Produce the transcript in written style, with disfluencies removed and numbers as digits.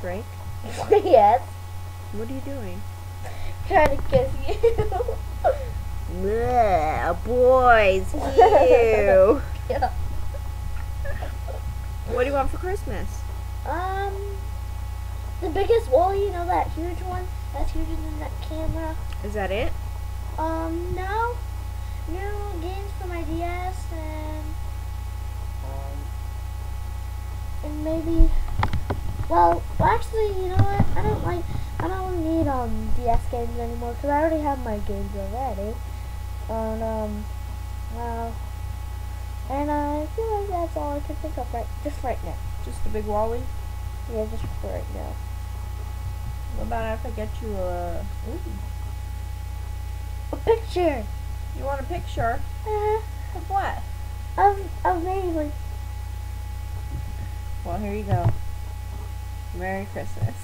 Drake? Yes. What are you doing? Trying to kiss you. Bleh, boys, ew. Yeah. What do you want for Christmas? The biggest wall, you know, that huge one? That's huger than that camera. Is that it? No. New games for my DS and maybe, well, actually, you know what? I don't need, DS games anymore because I already have my games already. And I feel like that's all I can think of just right now. Just the big Wally? Yeah, just for right now. What about if I get you a... Ooh. A picture! You want a picture? Of what? Of Bailey. Well, here you go. Merry Christmas.